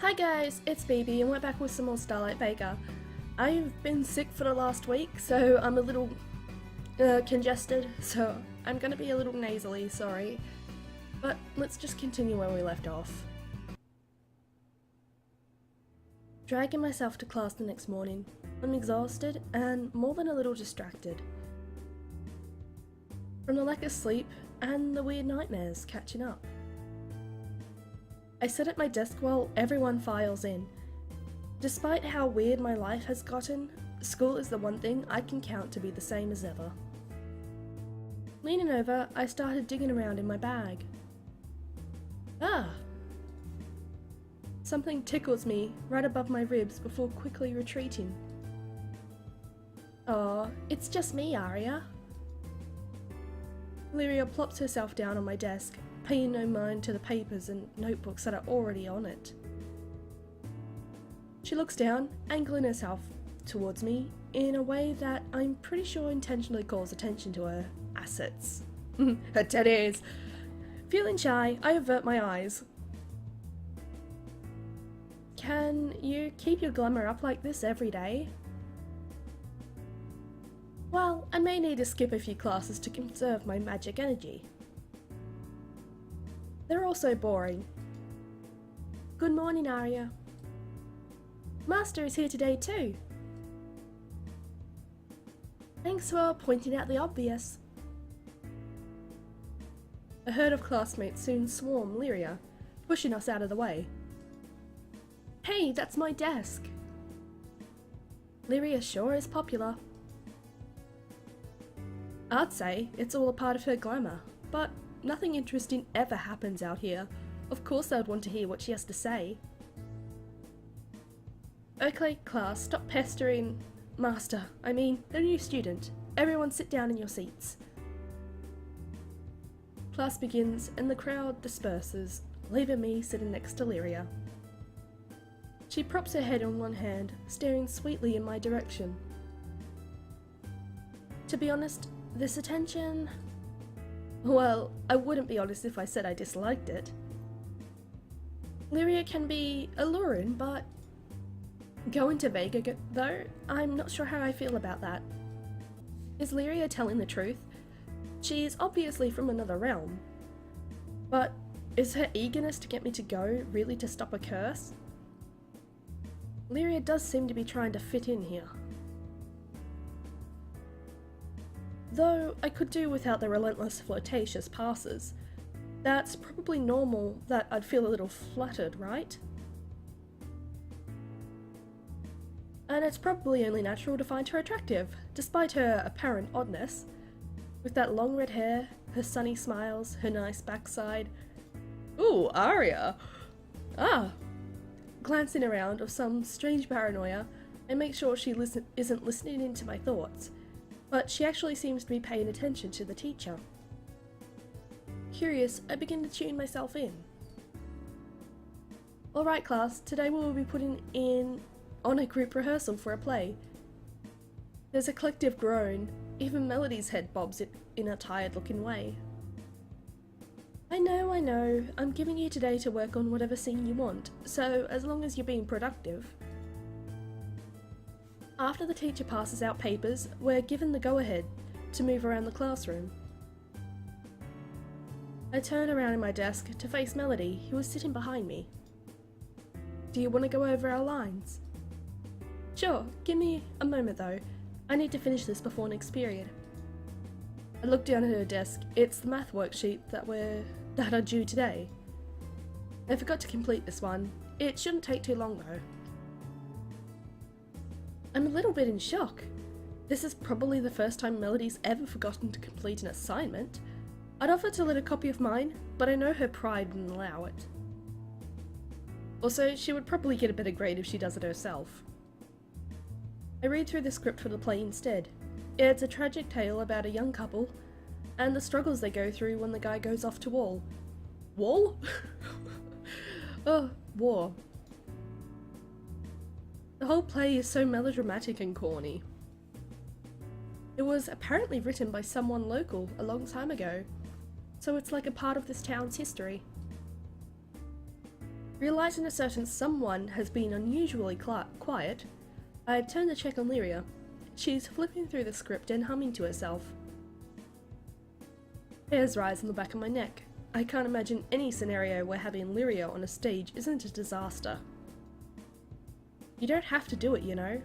Hi guys, it's BB and we're back with some more Starlight Vega. I've been sick for the last week, so I'm a little congested, so I'm gonna be a little nasally, sorry. But let's just continue where we left off. Dragging myself to class the next morning, I'm exhausted and more than a little distracted. From the lack of sleep and the weird nightmares catching up. I sit at my desk while everyone files in. Despite how weird my life has gotten, school is the one thing I can count to be the same as ever. Leaning over, I started digging around in my bag. Ah! Something tickles me right above my ribs before quickly retreating. Aw, it's just me, Aria. Lyria plops herself down on my desk, paying no mind to the papers and notebooks that are already on it. She looks down, angling herself towards me in a way that I'm pretty sure intentionally calls attention to her assets. Her teddies! Feeling shy, I avert my eyes. Can you keep your glamour up like this every day? Well, I may need to skip a few classes to conserve my magic energy. They're all so boring. Good morning, Aria. Master is here today too. Thanks for pointing out the obvious. A herd of classmates soon swarm Lyria, pushing us out of the way. Hey, that's my desk. Lyria sure is popular. I'd say it's all a part of her glamour, but nothing interesting ever happens out here. Of course I'd want to hear what she has to say. Okay, class, stop pestering. Master, I mean, the new student. Everyone sit down in your seats. Class begins and the crowd disperses, leaving me sitting next to Lyria. She props her head on one hand, staring sweetly in my direction. To be honest, this attention... Well, I wouldn't be honest if I said I disliked it. Lyria can be alluring, but going to Vega, though, I'm not sure how I feel about that. Is Lyria telling the truth? She is obviously from another realm. But is her eagerness to get me to go really to stop a curse? Lyria does seem to be trying to fit in here. Though I could do without the relentless flirtatious passes. That's probably normal that I'd feel a little fluttered, right? And it's probably only natural to find her attractive, despite her apparent oddness. With that long red hair, her sunny smiles, her nice backside. Ooh, Aria! Ah! Glancing around with some strange paranoia, I make sure she isn't listening into my thoughts. But she actually seems to be paying attention to the teacher. Curious, I begin to tune myself in. Alright class, today we will be putting on a group rehearsal for a play. There's a collective groan, even Melody's head bobs it in a tired looking way. I know, I'm giving you today to work on whatever scene you want, so as long as you're being productive. After the teacher passes out papers, we're given the go-ahead to move around the classroom. I turn around in my desk to face Melody, who is sitting behind me. Do you want to go over our lines? Sure, give me a moment though. I need to finish this before next period. I look down at her desk. It's the math worksheet that are due today. I forgot to complete this one. It shouldn't take too long though. I'm a little bit in shock. This is probably the first time Melody's ever forgotten to complete an assignment. I'd offer to let a copy of mine, but I know her pride wouldn't allow it. Also, she would probably get a better grade if she does it herself. I read through the script for the play instead. It's a tragic tale about a young couple, and the struggles they go through when the guy goes off to war. Wall? Oh, war. The whole play is so melodramatic and corny. It was apparently written by someone local a long time ago, so it's like a part of this town's history. Realizing a certain someone has been unusually quiet, I turn to check on Lyria. She's flipping through the script and humming to herself. Hairs rise on the back of my neck. I can't imagine any scenario where having Lyria on a stage isn't a disaster. You don't have to do it, you know.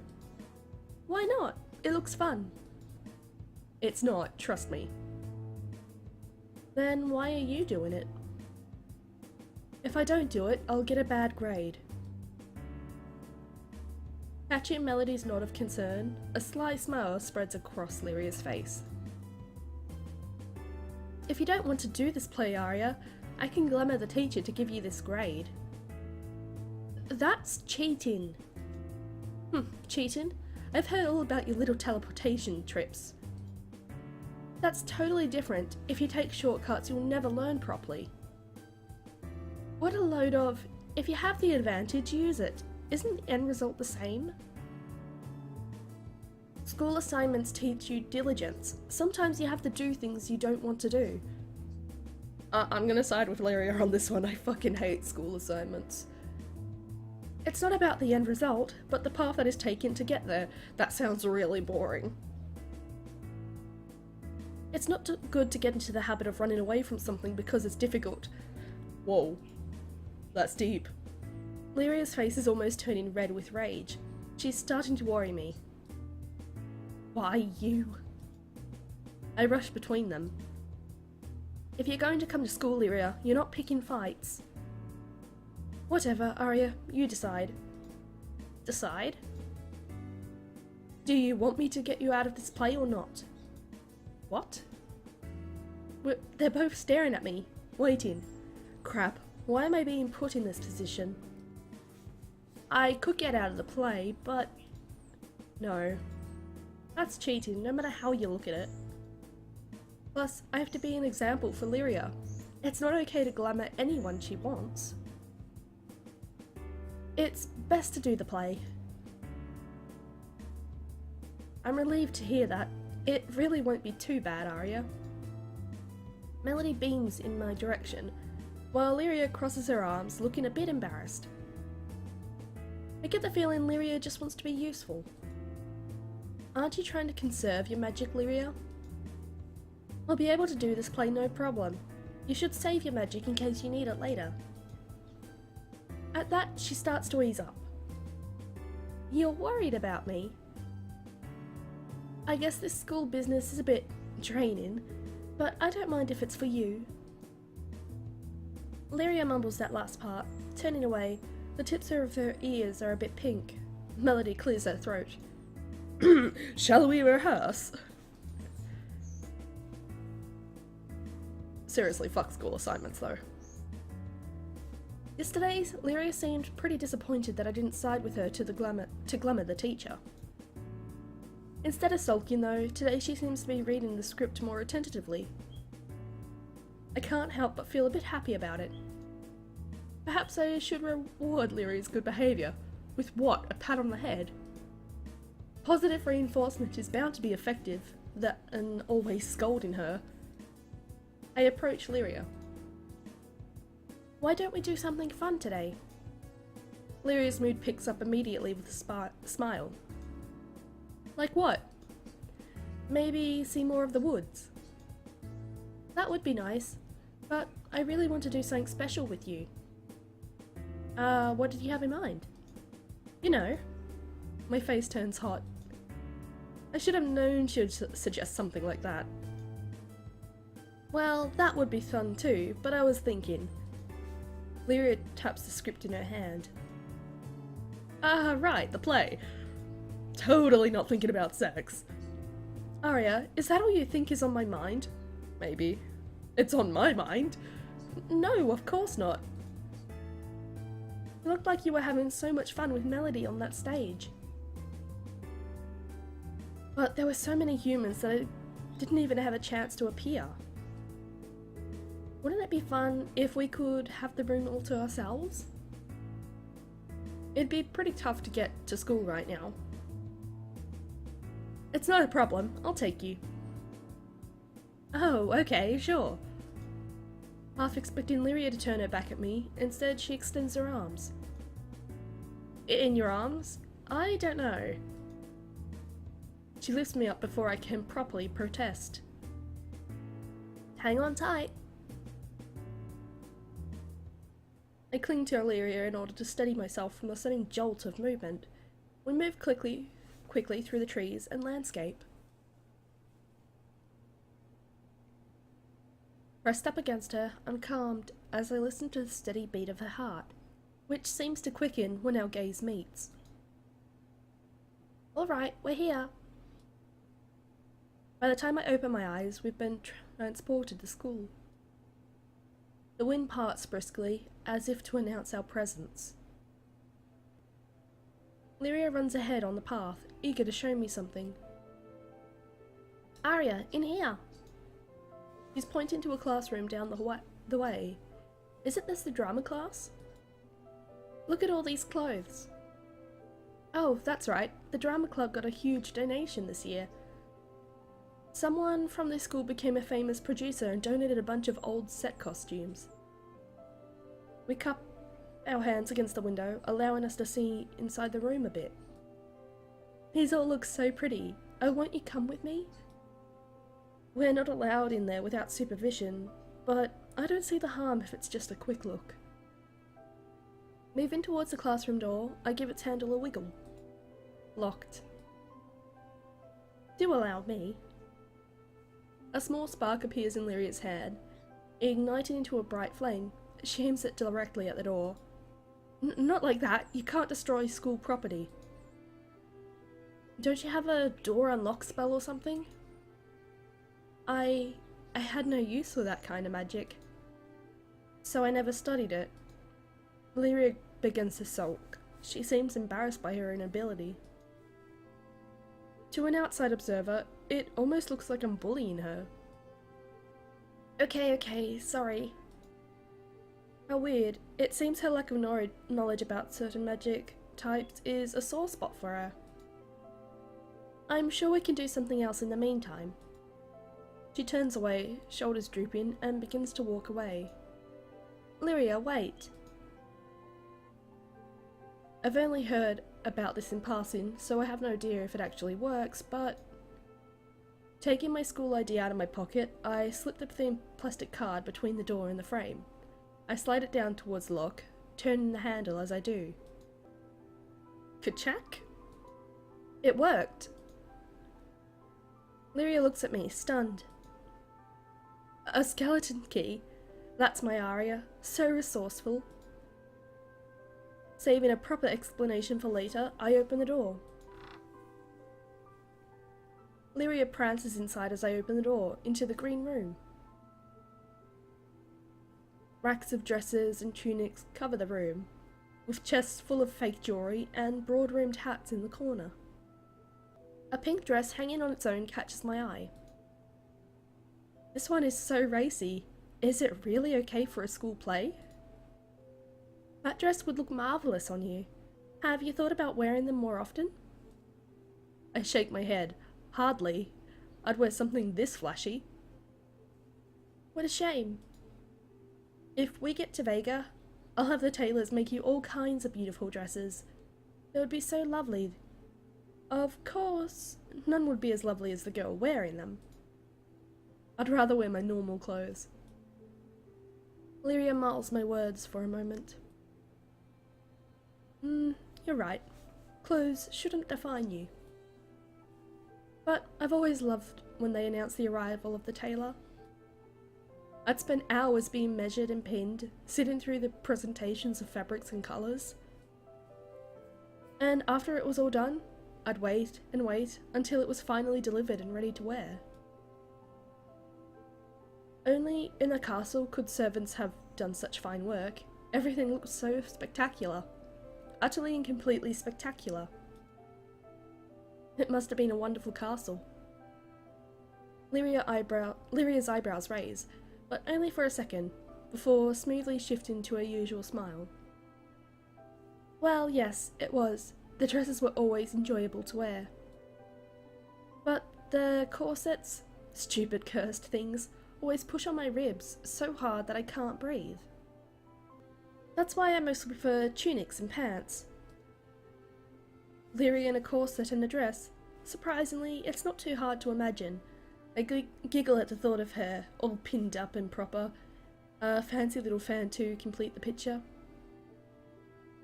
Why not? It looks fun. It's not, trust me. Then why are you doing it? If I don't do it, I'll get a bad grade. Catching Melody's nod of concern, a sly smile spreads across Lyria's face. If you don't want to do this play, Aria, I can glamour the teacher to give you this grade. That's cheating. Cheating? I've heard all about your little teleportation trips. That's totally different. If you take shortcuts, you'll never learn properly. What a load of, if you have the advantage, use it. Isn't the end result the same? School assignments teach you diligence. Sometimes you have to do things you don't want to do. I'm gonna side with Lyria on this one. I fucking hate school assignments. It's not about the end result, but the path that is taken to get there. That sounds really boring. It's not good to get into the habit of running away from something because it's difficult. Whoa. That's deep. Lyria's face is almost turning red with rage. She's starting to worry me. Why you? I rush between them. If you're going to come to school, Lyria, you're not picking fights. Whatever, Aria, you decide. Decide? Do you want me to get you out of this play or not? What? They're both staring at me, waiting. Crap, why am I being put in this position? I could get out of the play, but... no. That's cheating, no matter how you look at it. Plus, I have to be an example for Lyria. It's not okay to glamour anyone she wants. It's best to do the play. I'm relieved to hear that. It really won't be too bad, Aria. Melody beams in my direction, while Lyria crosses her arms, looking a bit embarrassed. I get the feeling Lyria just wants to be useful. Aren't you trying to conserve your magic, Lyria? I'll be able to do this play no problem. You should save your magic in case you need it later. At that, she starts to ease up. You're worried about me? I guess this school business is a bit draining, but I don't mind if it's for you. Lyria mumbles that last part, turning away. The tips of her ears are a bit pink. Melody clears her throat. Shall we rehearse? Seriously, fuck school assignments though. Yesterday, Lyria seemed pretty disappointed that I didn't side with her to glamour the teacher. Instead of sulking though, today she seems to be reading the script more attentively. I can't help but feel a bit happy about it. Perhaps I should reward Lyria's good behaviour. With what? A pat on the head? Positive reinforcement is bound to be effective, and always scolding her. I approach Lyria. Why don't we do something fun today? Lyria's mood picks up immediately with a smile. Like what? Maybe see more of the woods. That would be nice, but I really want to do something special with you. What did you have in mind? You know. My face turns hot. I should have known she would suggest something like that. Well, that would be fun too, but I was thinking. Lyria taps the script in her hand. Right, the play. Totally not thinking about sex. Aria, is that all you think is on my mind? Maybe. It's on my mind. No, of course not. It looked like you were having so much fun with Melody on that stage. But there were so many humans that I didn't even have a chance to appear. Wouldn't it be fun if we could have the room all to ourselves? It'd be pretty tough to get to school right now. It's not a problem, I'll take you. Oh, okay, sure. half expecting Lyria to turn her back at me. Instead, she extends her arms. In your arms? I don't know. She lifts me up before I can properly protest. Hang on tight. I cling to Lyria in order to steady myself from the sudden jolt of movement. We move quickly through the trees and landscape. Pressed up against her, I'm calmed as I listen to the steady beat of her heart, which seems to quicken when our gaze meets. Alright, we're here. By the time I open my eyes, we've been transported to school. The wind parts briskly, as if to announce our presence. Lyria runs ahead on the path, eager to show me something. Aria, in here! She's pointing to a classroom down the way. Isn't this the drama class? Look at all these clothes. Oh, that's right. The drama club got a huge donation this year. Someone from this school became a famous producer and donated a bunch of old set costumes. We cup our hands against the window, allowing us to see inside the room a bit. These all look so pretty. Oh, won't you come with me? We're not allowed in there without supervision, but I don't see the harm if it's just a quick look. Moving towards the classroom door, I give its handle a wiggle. Locked. Do allow me. A small spark appears in Lyria's hand, igniting into a bright flame. She aims it directly at the door. Not like that, you can't destroy school property. Don't you have a door unlock spell or something? I had no use for that kind of magic, so I never studied it. Lyria begins to sulk. She seems embarrassed by her inability. To an outside observer, it almost looks like I'm bullying her. Okay, sorry. How weird. It seems her lack of knowledge about certain magic types is a sore spot for her. I'm sure we can do something else in the meantime. She turns away, shoulders drooping, and begins to walk away. Lyria, wait. I've only heard about this in passing, so I have no idea if it actually works, but... Taking my school ID out of my pocket, I slip the thin plastic card between the door and the frame. I slide it down towards the lock, turning the handle as I do. Ka-chack? It worked! Lyria looks at me, stunned. A skeleton key? That's my Aria. So resourceful. Saving a proper explanation for later, I open the door. Lyria prances inside as I open the door, into the green room. Racks of dresses and tunics cover the room, with chests full of fake jewellery and broad-rimmed hats in the corner. A pink dress hanging on its own catches my eye. This one is so racy. Is it really okay for a school play? That dress would look marvellous on you. Have you thought about wearing them more often? I shake my head. Hardly. I'd wear something this flashy. What a shame. If we get to Vega, I'll have the tailors make you all kinds of beautiful dresses. They would be so lovely. Of course, none would be as lovely as the girl wearing them. I'd rather wear my normal clothes. Lyria mulls my words for a moment. You're right. Clothes shouldn't define you. But I've always loved when they announce the arrival of the tailor. I'd spend hours being measured and pinned, sitting through the presentations of fabrics and colours. And after it was all done, I'd wait and wait until it was finally delivered and ready to wear. Only in a castle could servants have done such fine work. Everything looked so spectacular. Utterly and completely spectacular. It must have been a wonderful castle. Lyria's eyebrows raise, but only for a second, before smoothly shifting to her usual smile. Well, yes, it was. The dresses were always enjoyable to wear. But the corsets, stupid cursed things, always push on my ribs so hard that I can't breathe. That's why I mostly prefer tunics and pants. Lyria in a corset and a dress. Surprisingly, it's not too hard to imagine. I giggle at the thought of her, all pinned up and proper. A fancy little fan to complete the picture.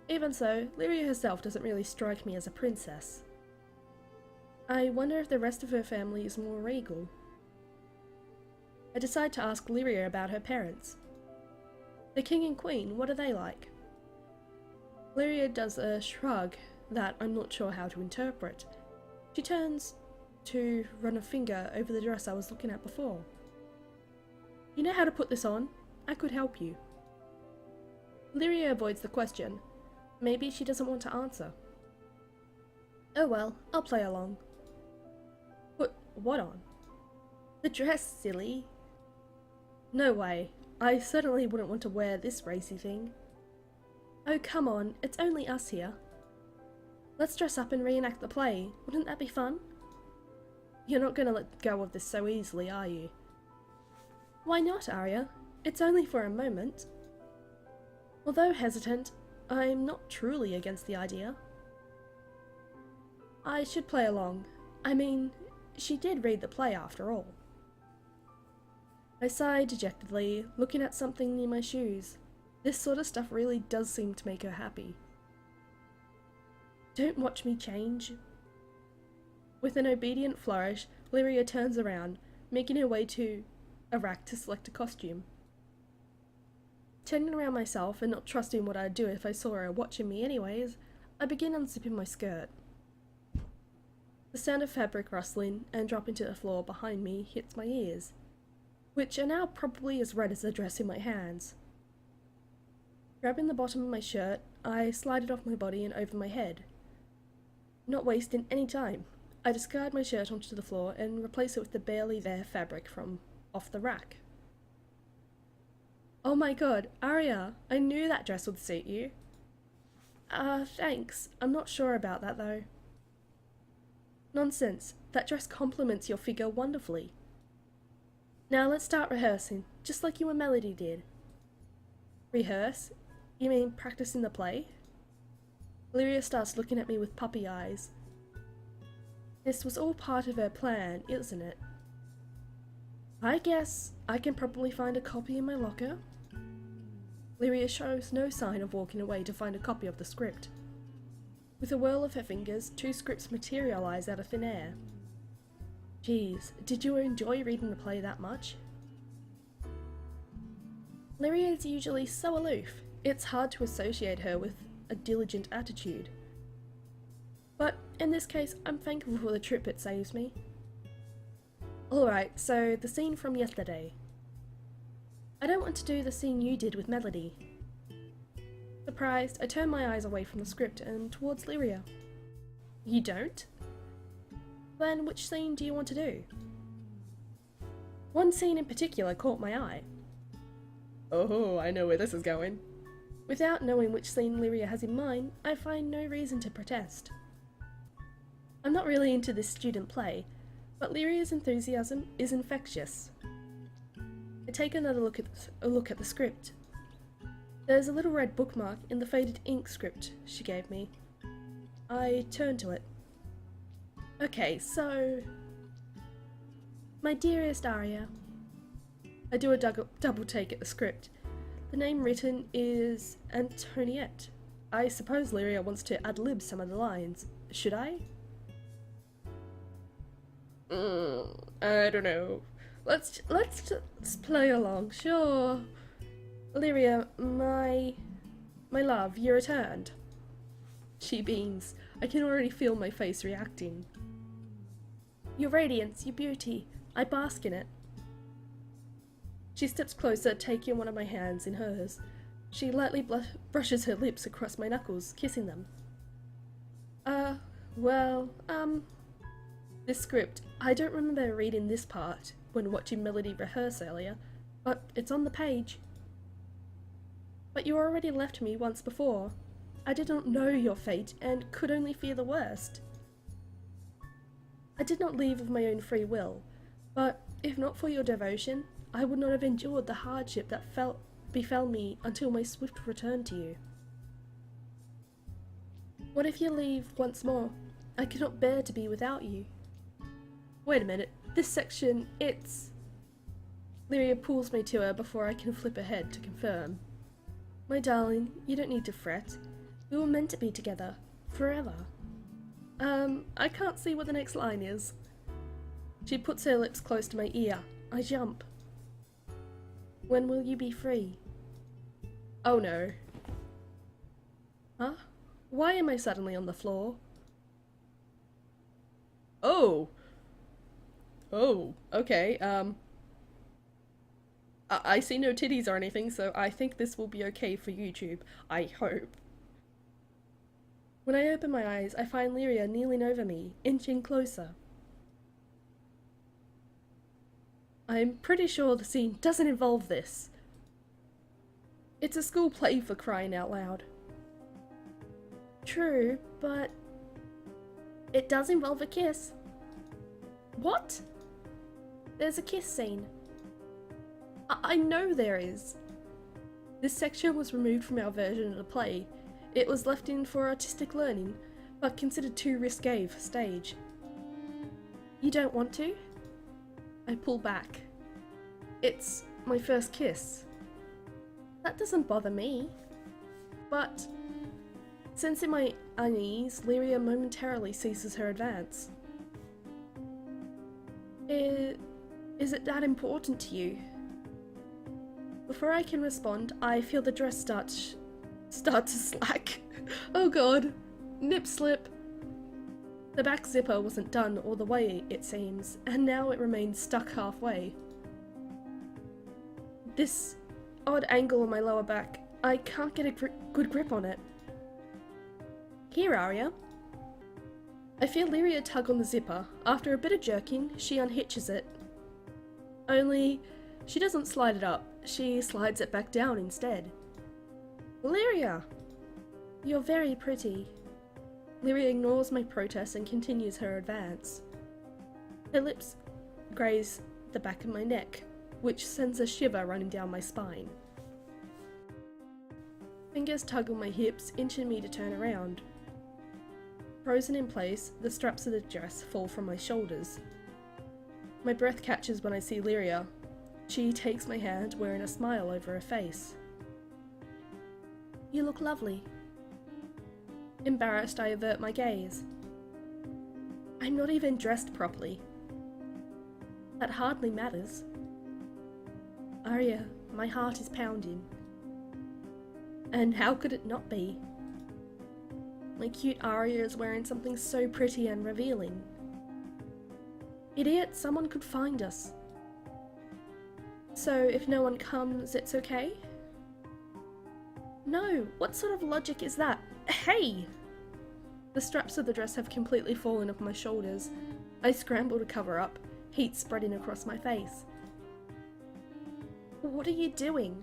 Even so, Lyria herself doesn't really strike me as a princess. I wonder if the rest of her family is more regal. I decide to ask Lyria about her parents. The king and queen, what are they like? Lyria does a shrug that I'm not sure how to interpret. She turns to run a finger over the dress I was looking at before. You know how to put this on? I could help you. Lyria avoids the question. Maybe she doesn't want to answer. Oh well, I'll play along. Put what on? The dress, silly. No way. I certainly wouldn't want to wear this racy thing. Oh come on, it's only us here. Let's dress up and reenact the play. Wouldn't that be fun? You're not gonna let go of this so easily, are you? Why not, Aria? It's only for a moment. Although hesitant, I'm not truly against the idea. I should play along. I mean, she did read the play after all. I sigh dejectedly, looking at something near my shoes. This sort of stuff really does seem to make her happy. Don't watch me change. With an obedient flourish, Lyria turns around, making her way to a rack to select a costume. Turning around myself and not trusting what I'd do if I saw her watching me anyways, I begin unzipping my skirt. The sound of fabric rustling and dropping to the floor behind me hits my ears, which are now probably as red as the dress in my hands. Grabbing the bottom of my shirt, I slide it off my body and over my head. Not wasting any time, I discard my shirt onto the floor and replace it with the barely there fabric from off the rack. Oh my god, Aria, I knew that dress would suit you. Thanks. I'm not sure about that though. Nonsense, that dress complements your figure wonderfully. Now let's start rehearsing, just like you and Melody did. Rehearse? You mean practicing the play? Lyria starts looking at me with puppy eyes. This was all part of her plan, isn't it? I guess I can probably find a copy in my locker. Lyria shows no sign of walking away to find a copy of the script. With a whirl of her fingers, 2 scripts materialise out of thin air. Geez, did you enjoy reading the play that much? Lyria is usually so aloof, it's hard to associate her with a diligent attitude. But in this case, I'm thankful for the trip it saves me. Alright, so the scene from yesterday. I don't want to do the scene you did with Melody. Surprised, I turn my eyes away from the script and towards Lyria. You don't? Then which scene do you want to do? One scene in particular caught my eye. Oh, I know where this is going. Without knowing which scene Lyria has in mind, I find no reason to protest. I'm not really into this student play, but Lyria's enthusiasm is infectious. I take another look at the script. There's a little red bookmark in the faded ink script she gave me. I turn to it. Okay, so... My dearest Aria. I do a double take at the script. The name written is Antoniette. I suppose Lyria wants to ad-lib some of the lines. Should I? I don't know. Let's just play along, sure. Lyria, my love, you returned. She beams. I can already feel my face reacting. Your radiance, your beauty, I bask in it. She steps closer, taking one of my hands in hers. She lightly brushes her lips across my knuckles, kissing them. This script, I don't remember reading this part when watching Melody rehearse earlier, but it's on the page. But you already left me once before. I did not know your fate and could only fear the worst. I did not leave of my own free will, but if not for your devotion, I would not have endured the hardship that befell me until my swift return to you. What if you leave once more? I cannot bear to be without you. Wait a minute, this section, it's... Lyria pulls me to her before I can flip ahead to confirm. My darling, you don't need to fret. We were meant to be together. Forever. I can't see what the next line is. She puts her lips close to my ear. I jump. When will you be free? Oh no. Huh? Why am I suddenly on the floor? Oh! Oh, okay, I see no titties or anything, so I think this will be okay for YouTube. I hope. When I open my eyes, I find Lyria kneeling over me, inching closer. I'm pretty sure the scene doesn't involve this. It's a school play, for crying out loud. True, but it does involve a kiss. What? There's a kiss scene. I know there is. This section was removed from our version of the play. It was left in for artistic learning, but considered too risque for stage. You don't want to? I pull back. It's my first kiss. That doesn't bother me. But, sensing my unease, Lyria momentarily ceases her advance. Is it that important to you? Before I can respond, I feel the dress start to slack. Oh god. Nip slip. The back zipper wasn't done all the way, it seems, and now it remains stuck halfway. This odd angle on my lower back, I can't get a good grip on it. Here, Aria. I feel Lyria tug on the zipper. After a bit of jerking, she unhitches it. Only, she doesn't slide it up, she slides it back down instead. Lyria! You're very pretty. Lyria ignores my protest and continues her advance. Her lips graze the back of my neck, which sends a shiver running down my spine. Fingers tug on my hips, inching me to turn around. Frozen in place, the straps of the dress fall from my shoulders. My breath catches when I see Lyria. She takes my hand, wearing a smile over her face. You look lovely. Embarrassed, I avert my gaze. I'm not even dressed properly. That hardly matters. Aria, my heart is pounding. And how could it not be? My cute Aria is wearing something so pretty and revealing. Idiot, someone could find us. So if no one comes, it's okay? No, what sort of logic is that? Hey! The straps of the dress have completely fallen off my shoulders. I scramble to cover up, heat spreading across my face. What are you doing?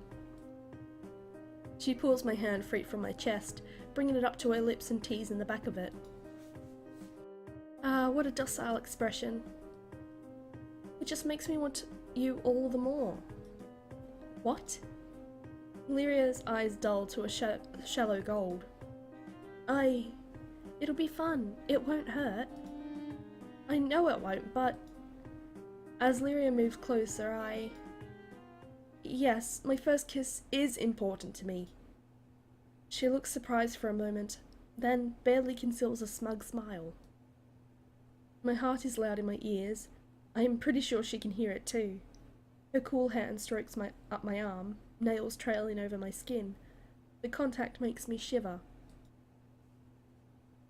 She pulls my hand free from my chest, bringing it up to her lips and teasing the back of it. Ah, what a docile expression. It just makes me want you all the more. What? Lyria's eyes dull to a shallow gold. It'll be fun. It won't hurt. I know it won't, but... As Lyria moves closer, Yes, my first kiss is important to me. She looks surprised for a moment, then barely conceals a smug smile. My heart is loud in my ears. I am pretty sure she can hear it too. Her cool hand strokes up my arm, nails trailing over my skin. The contact makes me shiver.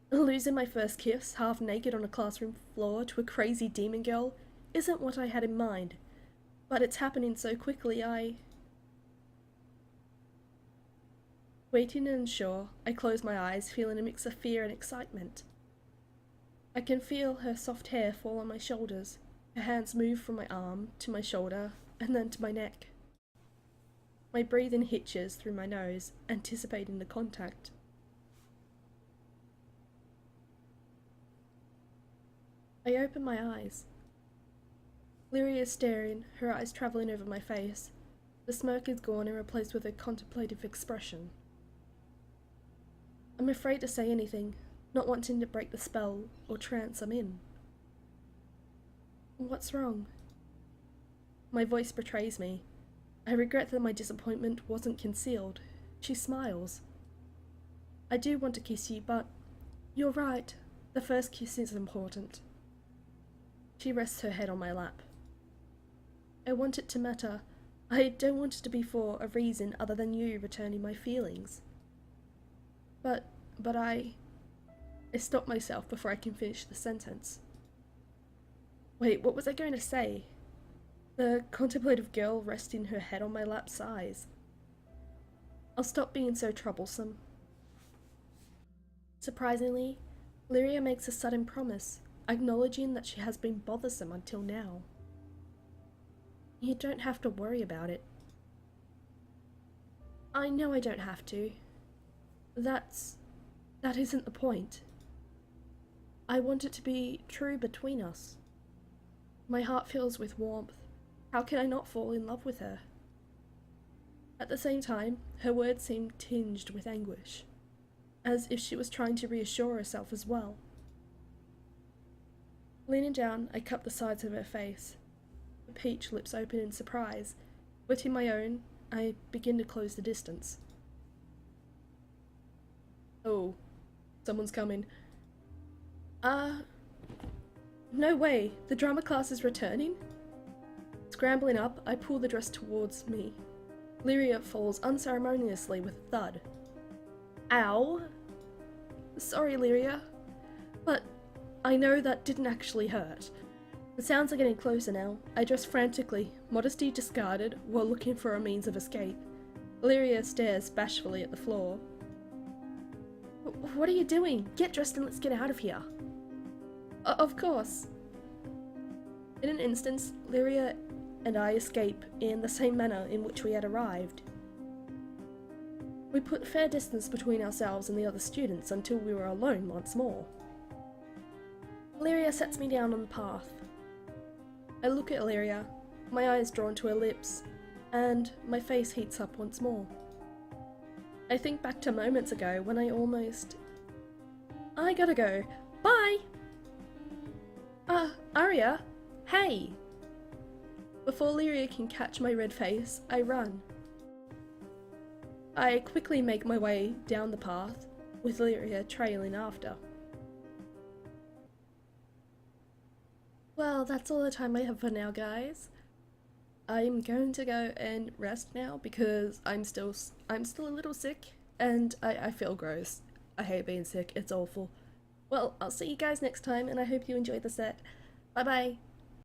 Losing my first kiss, half naked on a classroom floor to a crazy demon girl, isn't what I had in mind. But it's happening so quickly, Waiting and unsure, I close my eyes, feeling a mix of fear and excitement. I can feel her soft hair fall on my shoulders. Her hands move from my arm to my shoulder, and then to my neck. My breathing hitches through my nose, anticipating the contact. I open my eyes. Lyria is staring, her eyes travelling over my face. The smirk is gone and replaced with a contemplative expression. I'm afraid to say anything, not wanting to break the spell or trance I'm in. What's wrong? My voice betrays me. I regret that my disappointment wasn't concealed. She smiles. I do want to kiss you, but you're right. The first kiss is important. She rests her head on my lap. I want it to matter. I don't want it to be for a reason other than you returning my feelings. But I stop myself before I can finish the sentence. Wait, what was I going to say? The contemplative girl resting her head on my lap sighs. I'll stop being so troublesome. Surprisingly, Lyria makes a sudden promise, acknowledging that she has been bothersome until now. You don't have to worry about it. I know I don't have to. That isn't the point. I want it to be true between us. My heart fills with warmth. How can I not fall in love with her? At the same time, her words seem tinged with anguish, as if she was trying to reassure herself as well. Leaning down, I cup the sides of her face. The peach lips open in surprise. Wetting my own, I begin to close the distance. Oh, someone's coming. No way, the drama class is returning? Scrambling up, I pull the dress towards me. Lyria falls unceremoniously with a thud. Ow! Sorry, Lyria, but I know that didn't actually hurt. The sounds are getting closer now. I dress frantically, modesty discarded, while looking for a means of escape. Lyria stares bashfully at the floor. What are you doing? Get dressed and let's get out of here. Of course. In an instant, Lyria and I escape in the same manner in which we had arrived. We put fair distance between ourselves and the other students until we were alone once more. Lyria sets me down on the path. I look at Lyria, my eyes drawn to her lips, and my face heats up once more. I think back to moments ago when I gotta go. Bye! Aria? Hey! Before Lyria can catch my red face, I run. I quickly make my way down the path, with Lyria trailing after. Well, that's all the time I have for now, guys. I'm going to go and rest now because I'm still a little sick and I feel gross. I hate being sick, it's awful. Well, I'll see you guys next time and I hope you enjoyed the set. Bye bye!